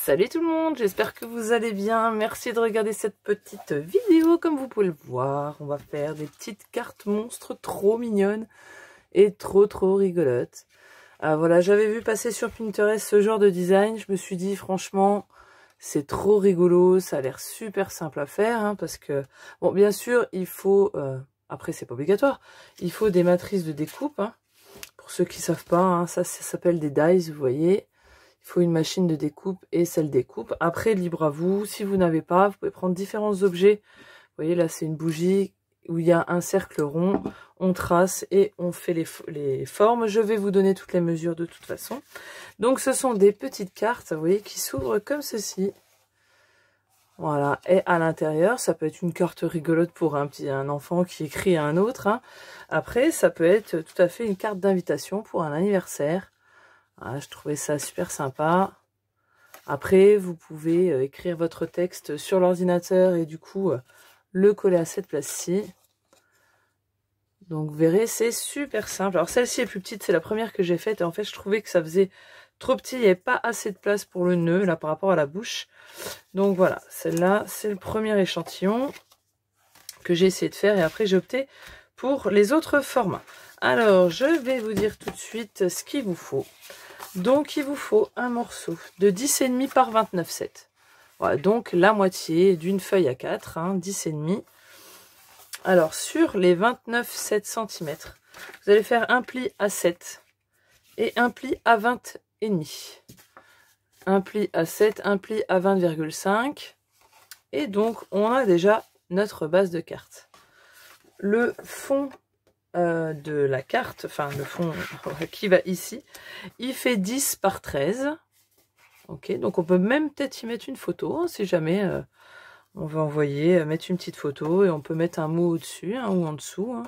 Salut tout le monde, j'espère que vous allez bien. Merci de regarder cette petite vidéo. Comme vous pouvez le voir, on va faire des petites cartes monstres trop mignonnes et trop rigolotes. Voilà, j'avais vu passer sur Pinterest ce genre de design. Je me suis dit franchement, c'est trop rigolo. Ça a l'air super simple à faire hein, parce que, bon, bien sûr, il faut, après c'est pas obligatoire, il faut des matrices de découpe. Hein. Pour ceux qui savent pas, hein, ça s'appelle des dies, vous voyez. Il faut une machine de découpe et celle découpe. Après, libre à vous. Si vous n'avez pas, vous pouvez prendre différents objets. Vous voyez, là, c'est une bougie où il y a un cercle rond. On trace et on fait les formes. Je vais vous donner toutes les mesures de toute façon. Donc, ce sont des petites cartes, vous voyez, qui s'ouvrent comme ceci. Voilà. Et à l'intérieur, ça peut être une carte rigolote pour un enfant qui écrit à un autre. Hein. Après, ça peut être tout à fait une carte d'invitation pour un anniversaire. Ah, je trouvais ça super sympa. Après, vous pouvez écrire votre texte sur l'ordinateur et du coup, le coller à cette place-ci. Donc, vous verrez, c'est super simple. Alors, celle-ci est plus petite, c'est la première que j'ai faite. Et en fait, je trouvais que ça faisait trop petit. Il n'y avait pas assez de place pour le nœud, là, par rapport à la bouche. Donc, voilà. Celle-là, c'est le premier échantillon que j'ai essayé de faire. Et après, j'ai opté pour les autres formats. Alors, je vais vous dire tout de suite ce qu'il vous faut. Donc, il vous faut un morceau de 10,5 par 29,7. Voilà, donc la moitié d'une feuille A4, hein, 10,5. Alors, sur les 29,7 cm, vous allez faire un pli à 7 et un pli à 20,5. Un pli à 7, un pli à 20,5. Et donc, on a déjà notre base de carte. Le fond de la carte, enfin le fond qui va ici, il fait 10 par 13. Ok, donc on peut même peut-être y mettre une photo, hein, si jamais on veut envoyer, mettre une petite photo, et on peut mettre un mot au-dessus hein, ou en dessous. Hein.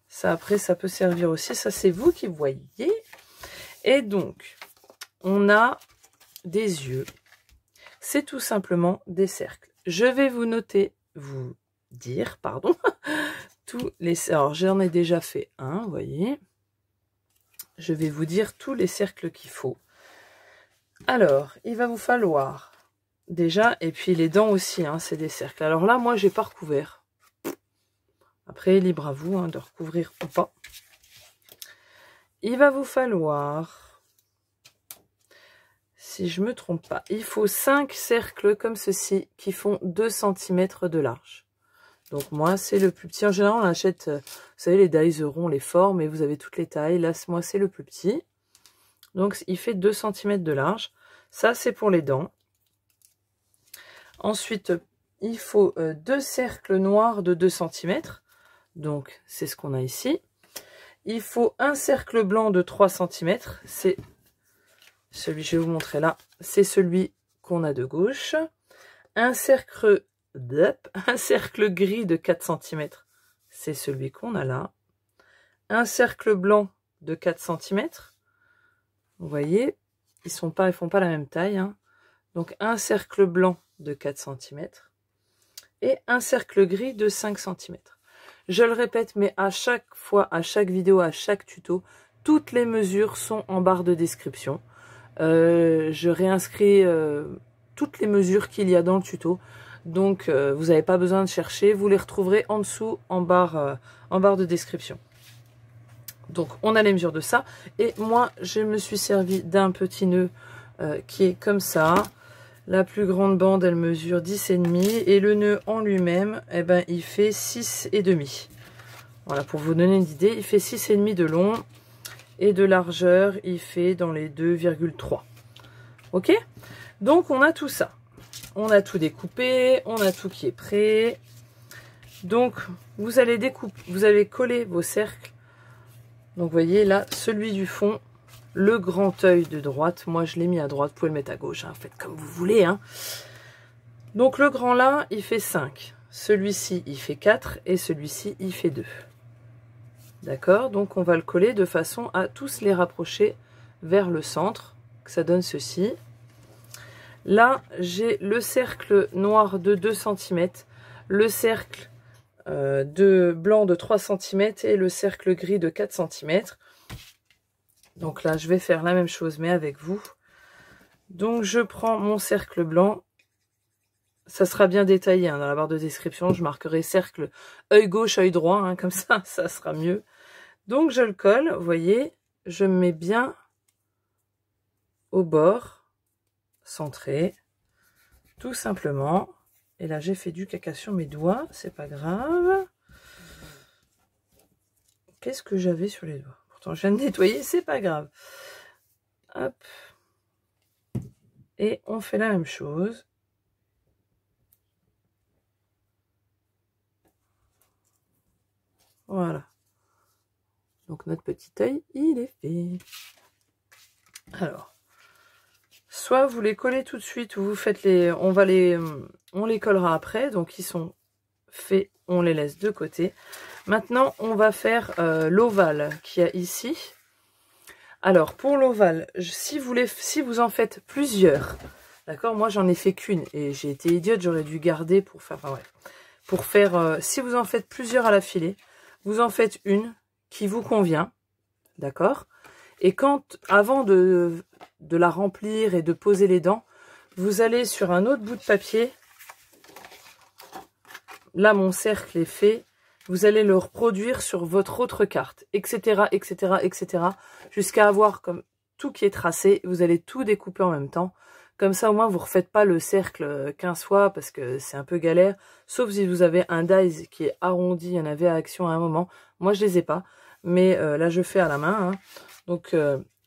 Ça après, ça peut servir aussi, ça c'est vous qui voyez. Et donc, on a des yeux. C'est tout simplement des cercles. Je vais vous dire, pardon, tous les... Alors, j'en ai déjà fait un, vous voyez. Je vais vous dire tous les cercles qu'il faut. Alors, il va vous falloir déjà, et puis les dents aussi, hein, c'est des cercles. Alors là, moi, j'ai pas recouvert. Après, libre à vous hein, de recouvrir ou pas. Il va vous falloir, si je me trompe pas, il faut 5 cercles comme ceci qui font 2 cm de large. Donc moi, c'est le plus petit. En général, on achète, vous savez, les dies ronds, les formes, et vous avez toutes les tailles. Là, moi, c'est le plus petit. Donc, il fait 2 cm de large. Ça, c'est pour les dents. Ensuite, il faut 2 cercles noirs de 2 cm. Donc, c'est ce qu'on a ici. Il faut un cercle blanc de 3 cm. C'est celui, je vais vous montrer là. C'est celui qu'on a de gauche. Un cercle gris de 4 cm, c'est celui qu'on a là. Un cercle blanc de 4 cm. Vous voyez, ils font pas la même taille. Hein. Donc un cercle blanc de 4 cm et un cercle gris de 5 cm. Je le répète, mais à chaque fois, à chaque vidéo, à chaque tuto, toutes les mesures sont en barre de description. Je réinscris toutes les mesures qu'il y a dans le tuto. Donc, vous n'avez pas besoin de chercher. Vous les retrouverez en dessous, en barre de description. Donc, on a les mesures de ça. Et moi, je me suis servi d'un petit nœud qui est comme ça. La plus grande bande, elle mesure 10,5. Et le nœud en lui-même, eh ben, il fait 6,5. Voilà, pour vous donner une idée, il fait 6,5 de long. Et de largeur, il fait dans les 2,3. Ok? Donc, on a tout ça. On a tout découpé, on a tout qui est prêt. Donc, vous allez coller vos cercles. Donc, vous voyez là, celui du fond, le grand œil de droite. Moi, je l'ai mis à droite, vous pouvez le mettre à gauche. Hein, faites comme vous voulez. Hein. Donc, le grand là, il fait 5. Celui-ci, il fait 4. Et celui-ci, il fait 2. D'accord? Donc, on va le coller de façon à tous les rapprocher vers le centre. Que ça donne ceci. Là, j'ai le cercle noir de 2 cm, le cercle blanc de 3 cm et le cercle gris de 4 cm. Donc là, je vais faire la même chose, mais avec vous. Donc je prends mon cercle blanc. Ça sera bien détaillé hein, dans la barre de description. Je marquerai cercle œil gauche, œil droit. Hein, comme ça sera mieux. Donc je le colle, vous voyez. Je me mets bien au bord, centré. Tout simplement. Et là j'ai fait du caca sur mes doigts. C'est pas grave. Qu'est-ce que j'avais sur les doigts? Pourtant je viens de nettoyer, c'est pas grave. Hop. Et on fait la même chose. Voilà. Donc notre petit œil, il est fait. Alors, soit vous les collez tout de suite, ou vous faites les... On les collera après. Donc ils sont faits, on les laisse de côté. Maintenant, on va faire l'ovale qu'il y a ici. Alors, pour l'ovale, si vous en faites plusieurs, d'accord, moi j'en ai fait qu'une et j'ai été idiote, j'aurais dû garder pour faire, enfin ouais, pour faire, si vous en faites plusieurs à la filée, vous en faites une qui vous convient, d'accord, et avant de la remplir et de poser les dents, vous allez sur un autre bout de papier, là mon cercle est fait, vous allez le reproduire sur votre autre carte, etc., etc., etc., jusqu'à avoir comme tout qui est tracé. Vous allez tout découper en même temps. Comme ça, au moins, vous ne refaites pas le cercle 15 fois parce que c'est un peu galère. Sauf si vous avez un dies qui est arrondi. Il y en avait à Action à un moment. Moi, je les ai pas. Mais là, je fais à la main. Hein. Donc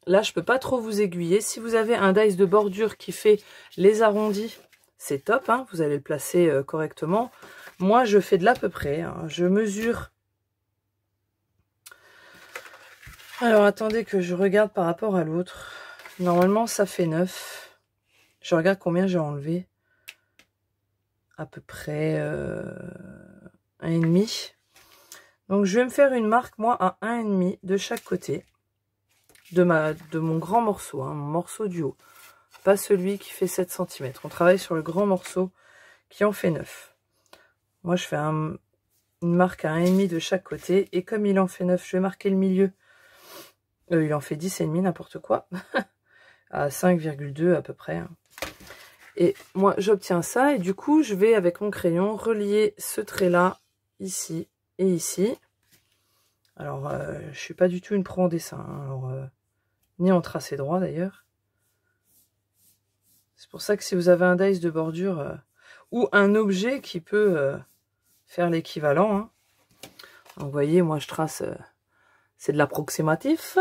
là, je peux pas trop vous aiguiller. Si vous avez un dies de bordure qui fait les arrondis, c'est top. Hein. Vous allez le placer correctement. Moi, je fais de l'à peu près. Hein. Je mesure. Alors, attendez que je regarde par rapport à l'autre. Normalement, ça fait 9. Je regarde combien j'ai enlevé. À peu près 1,5. Donc, je vais me faire une marque, moi, à 1,5 de chaque côté. De mon grand morceau, hein, mon morceau du haut. Pas celui qui fait 7 cm. On travaille sur le grand morceau qui en fait 9. Moi, je fais une marque à 1,5 de chaque côté. Et comme il en fait 9, je vais marquer le milieu. Il en fait 10,5, n'importe quoi. À 5,2 à peu près. Et moi, j'obtiens ça. Et du coup, je vais, avec mon crayon, relier ce trait-là, ici et ici. Alors, je suis pas du tout une pro en dessin. Hein, alors, ni en tracé droit, d'ailleurs. C'est pour ça que si vous avez un dies de bordure ou un objet qui peut faire l'équivalent. Hein. Vous voyez, moi, je trace... c'est de l'approximatif.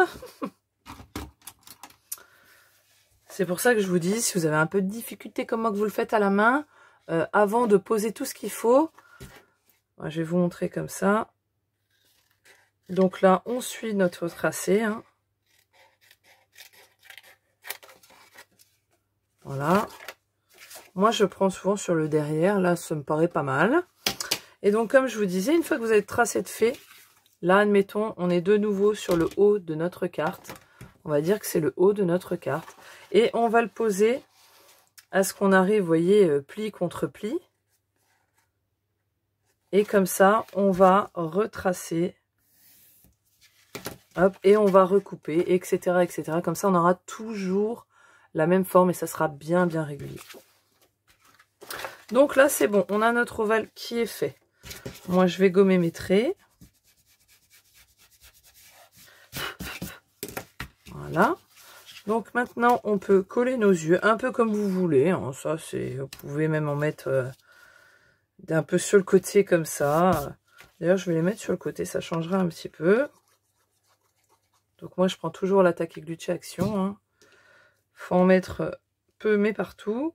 C'est pour ça que je vous dis, si vous avez un peu de difficulté comme moi que vous le faites à la main, avant de poser tout ce qu'il faut, je vais vous montrer comme ça. Donc là, on suit notre tracé. Hein. Voilà. Moi, je prends souvent sur le derrière. Là, ça me paraît pas mal. Et donc, comme je vous disais, une fois que vous avez tracé de fait, là, admettons, on est de nouveau sur le haut de notre carte. On va dire que c'est le haut de notre carte. Et on va le poser à ce qu'on arrive, vous voyez, pli contre pli. Et comme ça, on va retracer. Hop, et on va recouper, etc., etc. Comme ça, on aura toujours la même forme et ça sera bien, bien régulier. Donc là, c'est bon. On a notre ovale qui est fait. Moi, je vais gommer mes traits. Voilà. Donc maintenant, on peut coller nos yeux un peu comme vous voulez. Hein. Ça, c'est, vous pouvez même en mettre un peu sur le côté comme ça. D'ailleurs, je vais les mettre sur le côté, ça changera un petit peu. Donc moi, je prends toujours l'attaque glutée action. Hein. Faut en mettre peu, mais partout.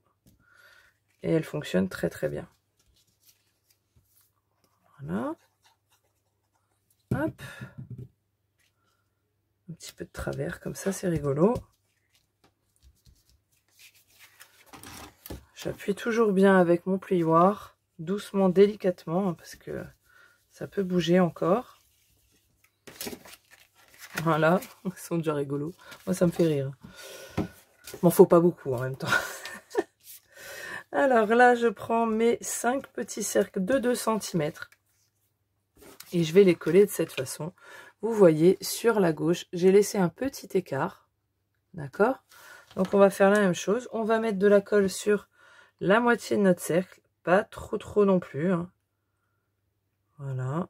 Et elle fonctionne très très bien. Voilà. Hop. Un petit peu de travers, comme ça, c'est rigolo. J'appuie toujours bien avec mon plioir, doucement, délicatement, hein, parce que ça peut bouger encore. Voilà, ils sont déjà rigolos. Moi, ça me fait rire. M'en faut pas beaucoup en même temps. Alors là, je prends mes 5 petits cercles de 2 cm. Et je vais les coller de cette façon. Vous voyez, sur la gauche, j'ai laissé un petit écart. D'accord? Donc on va faire la même chose. On va mettre de la colle sur la moitié de notre cercle. Pas trop non plus. Hein. Voilà.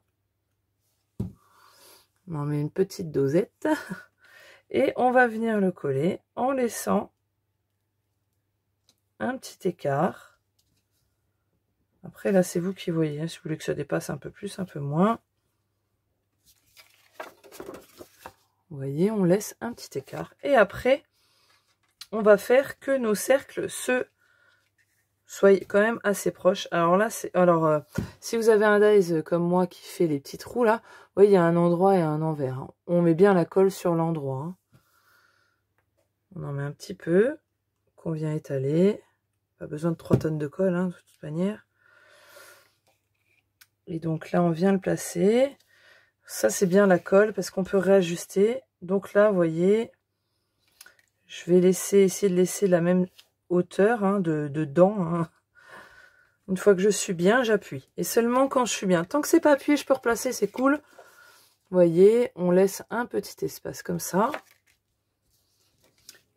On en met une petite dosette. Et on va venir le coller en laissant un petit écart. Après là c'est vous qui voyez. Hein, si vous voulez que ça dépasse un peu plus, un peu moins. Vous voyez, on laisse un petit écart. Et après, on va faire que nos cercles soient quand même assez proches. Alors là, si vous avez un dies comme moi qui fait les petits trous là, vous voyez, il y a un endroit et un envers. Hein. On met bien la colle sur l'endroit. Hein. On en met un petit peu, qu'on vient étaler. Pas besoin de 3 tonnes de colle, hein, de toute manière. Et donc là, on vient le placer. Ça, c'est bien la colle parce qu'on peut réajuster. Donc là, vous voyez, je vais essayer de laisser la même hauteur hein, de dents. Hein. Une fois que je suis bien, j'appuie. Et seulement quand je suis bien. Tant que c'est pas appuyé, je peux replacer, c'est cool. Vous voyez, on laisse un petit espace comme ça.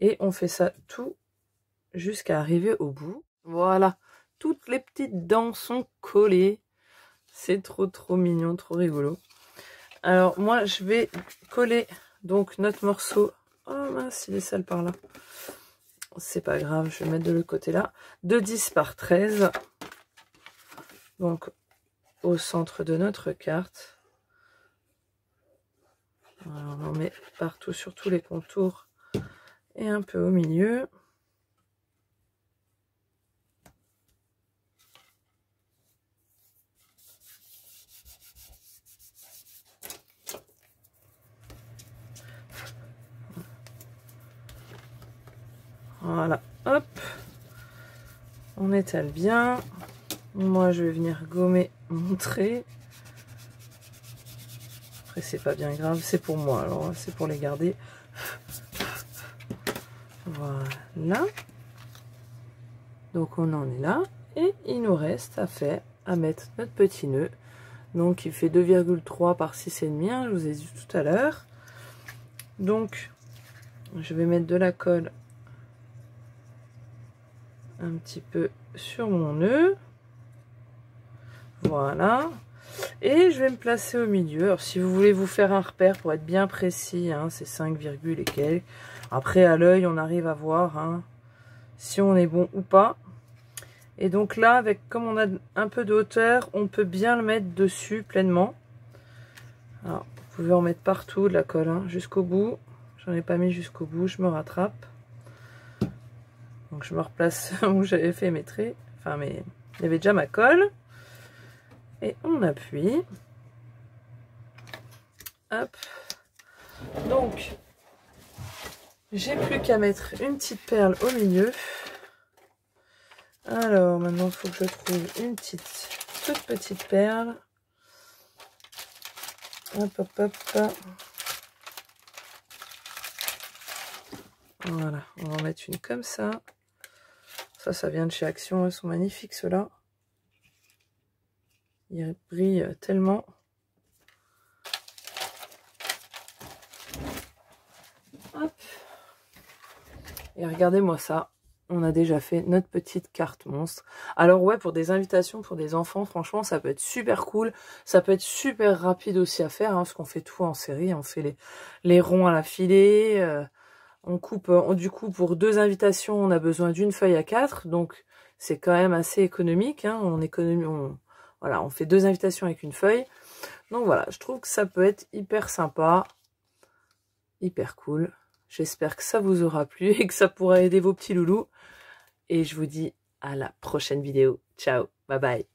Et on fait ça tout jusqu'à arriver au bout. Voilà, toutes les petites dents sont collées. C'est trop mignon, trop rigolo. Alors moi je vais coller donc notre morceau. Oh mince, il est sale par là. C'est pas grave, je vais mettre de l'autre côté là. De 10 par 13. Donc au centre de notre carte. Alors, on en met partout sur tous les contours et un peu au milieu. Voilà, hop, on étale bien. Moi, je vais venir gommer mon trait. Après, c'est pas bien grave, c'est pour moi, alors c'est pour les garder. Voilà. Donc, on en est là. Et il nous reste à mettre notre petit nœud. Donc, il fait 2,3 par 6,5, hein, je vous ai dit tout à l'heure. Donc, je vais mettre de la colle un petit peu sur mon nœud. Voilà. Et je vais me placer au milieu. Alors, si vous voulez vous faire un repère pour être bien précis, hein, c'est 5, et quelques. Après, à l'œil, on arrive à voir hein, si on est bon ou pas. Et donc là, comme on a un peu de hauteur, on peut bien le mettre dessus pleinement. Alors, vous pouvez en mettre partout de la colle hein, jusqu'au bout. J'en ai pas mis jusqu'au bout, je me rattrape. Donc je me replace où j'avais fait mes traits. Enfin, il y avait déjà ma colle. Et on appuie. Hop. Donc, j'ai plus qu'à mettre une petite perle au milieu. Alors, maintenant, il faut que je trouve une toute petite perle. Hop, hop, hop. Voilà, on va en mettre une comme ça. Ça vient de chez Action, elles sont magnifiques ceux-là. Ils brillent tellement. Hop. Et regardez-moi ça. On a déjà fait notre petite carte monstre. Alors ouais, pour des invitations pour des enfants, franchement, ça peut être super cool. Ça peut être super rapide aussi à faire, hein, parce qu'on fait tout en série. On fait les ronds à la filée. On coupe, du coup, pour 2 invitations, on a besoin d'une feuille à 4. Donc, c'est quand même assez économique. Hein, voilà, on fait 2 invitations avec une feuille. Donc voilà, je trouve que ça peut être hyper sympa. Hyper cool. J'espère que ça vous aura plu et que ça pourra aider vos petits loulous. Et je vous dis à la prochaine vidéo. Ciao, bye bye.